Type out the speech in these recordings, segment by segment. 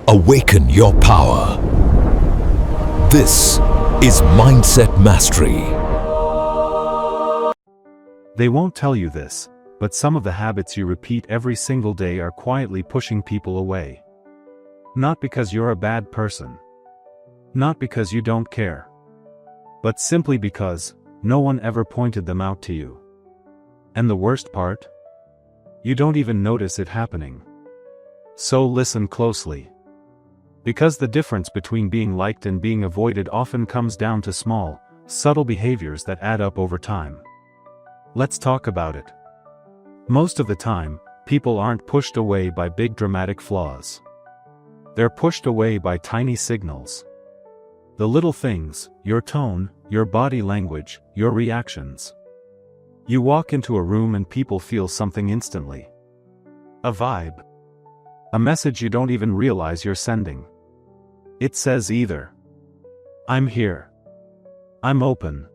Awaken your power. This is Mindset Mastery. They won't tell you this, but some of the habits you repeat every single day are quietly pushing people away. Not because you're a bad person. Not because you don't care. But simply because no one ever pointed them out to you. And the worst part? You don't even notice it happening. So listen closely. Because the difference between being liked and being avoided often comes down to small, subtle behaviors that add up over time. Let's talk about it. Most of the time, people aren't pushed away by big dramatic flaws. They're pushed away by tiny signals. The little things, your tone, your body language, your reactions. You walk into a room and people feel something instantly. A vibe. A message you don't even realize you're sending. It says either, "I'm here," "I'm open,"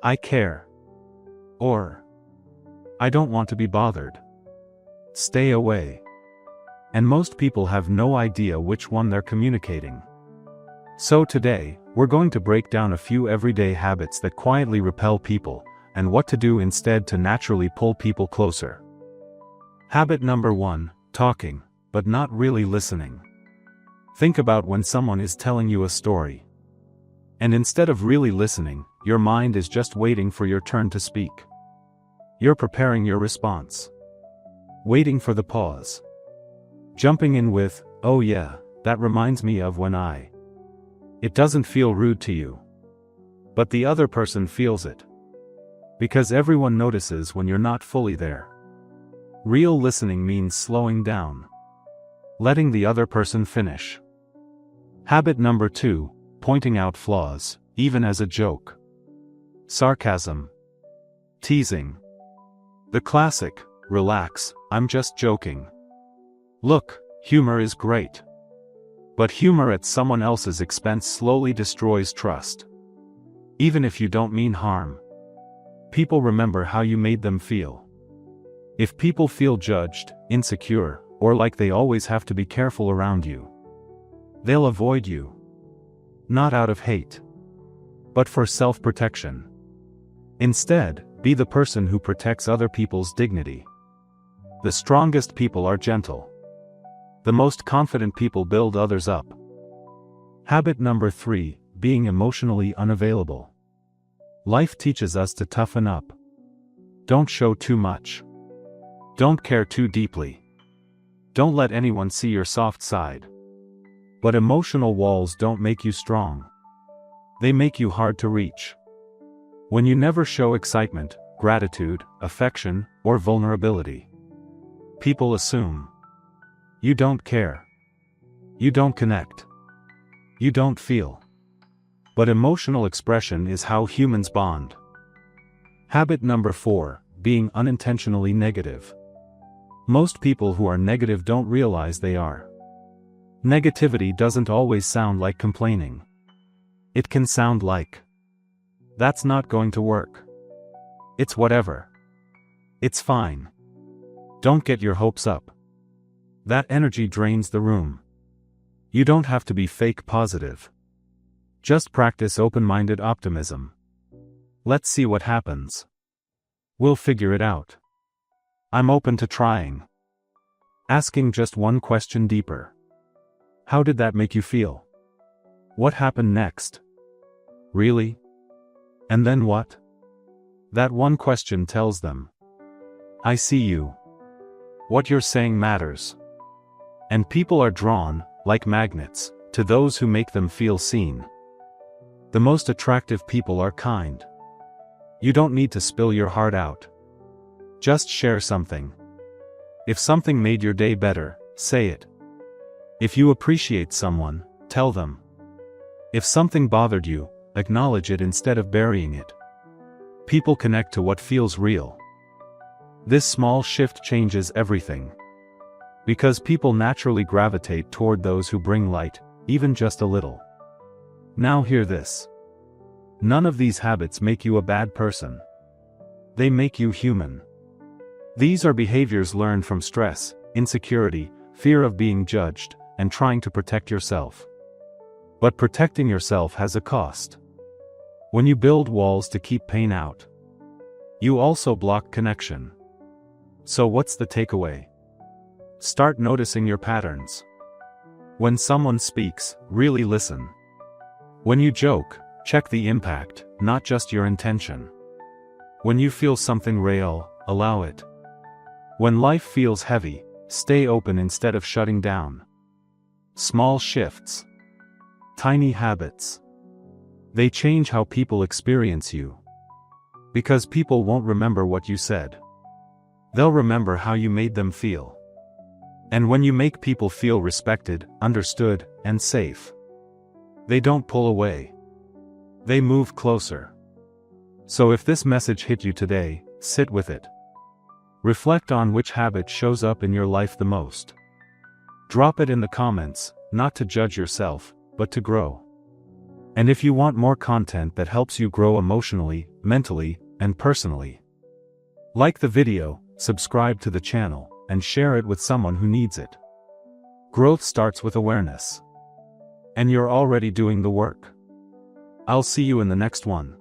"I care," or "I don't want to be bothered. Stay away." And most people have no idea which one they're communicating. So today, we're going to break down a few everyday habits that quietly repel people, and what to do instead to naturally pull people closer. Habit number 1, talking, but not really listening. Think about when someone is telling you a story. And instead of really listening, your mind is just waiting for your turn to speak. You're preparing your response. Waiting for the pause. Jumping in with, "Oh yeah, that reminds me of when I." It doesn't feel rude to you. But the other person feels it. Because everyone notices when you're not fully there. Real listening means slowing down. Letting the other person finish. Habit number 2, pointing out flaws, even as a joke. Sarcasm. Teasing. The classic, "Relax, I'm just joking." Look, humor is great. But humor at someone else's expense slowly destroys trust. Even if you don't mean harm. People remember how you made them feel. If people feel judged, insecure, or like they always have to be careful around you, they'll avoid you. Not out of hate. But for self-protection. Instead, be the person who protects other people's dignity. The strongest people are gentle. The most confident people build others up. Habit number 3, being emotionally unavailable. Life teaches us to toughen up. Don't show too much. Don't care too deeply. Don't let anyone see your soft side. But emotional walls don't make you strong. They make you hard to reach. When you never show excitement, gratitude, affection, or vulnerability, people assume you don't care. You don't connect. You don't feel. But emotional expression is how humans bond. Habit number 4, being unintentionally negative. Most people who are negative don't realize they are. Negativity doesn't always sound like complaining. It can sound like, "That's not going to work. It's whatever. It's fine. Don't get your hopes up." That energy drains the room. You don't have to be fake positive. Just practice open-minded optimism. Let's see what happens. We'll figure it out. I'm open to trying. Asking just one question deeper. How did that make you feel? What happened next? Really? And then what? That one question tells them, "I see you. What you're saying matters." And people are drawn, like magnets, to those who make them feel seen. The most attractive people are kind. You don't need to spill your heart out. Just share something. If something made your day better, say it. If you appreciate someone, tell them. If something bothered you, acknowledge it instead of burying it. People connect to what feels real. This small shift changes everything. Because people naturally gravitate toward those who bring light, even just a little. Now hear this. None of these habits make you a bad person. They make you human. These are behaviors learned from stress, insecurity, fear of being judged, and trying to protect yourself. But protecting yourself has a cost. When you build walls to keep pain out, you also block connection. So what's the takeaway? Start noticing your patterns. When someone speaks, really listen. When you joke, check the impact, not just your intention. When you feel something real, allow it. When life feels heavy, stay open instead of shutting down. Small shifts. Tiny habits. They change how people experience you. Because people won't remember what you said. They'll remember how you made them feel. And when you make people feel respected, understood, and safe, they don't pull away. They move closer. So if this message hit you today, sit with it. Reflect on which habit shows up in your life the most. Drop it in the comments, not to judge yourself, but to grow. And if you want more content that helps you grow emotionally, mentally, and personally, like the video, subscribe to the channel, and share it with someone who needs it. Growth starts with awareness. And you're already doing the work. I'll see you in the next one.